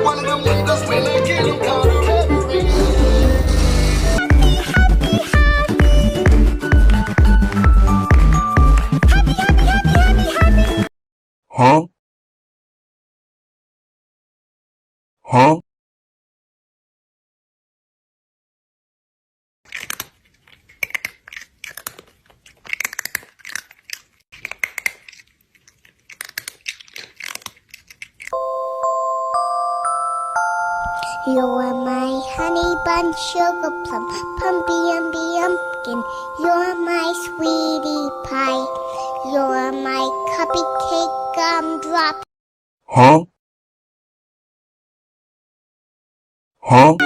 one of them niggas when I kill him, call the referee. Huh? Huh? You're my honey bun, sugar plum, pumpy umby umpkin. You're my sweetie pie. You're my cupcake gumdrop. Huh? Huh?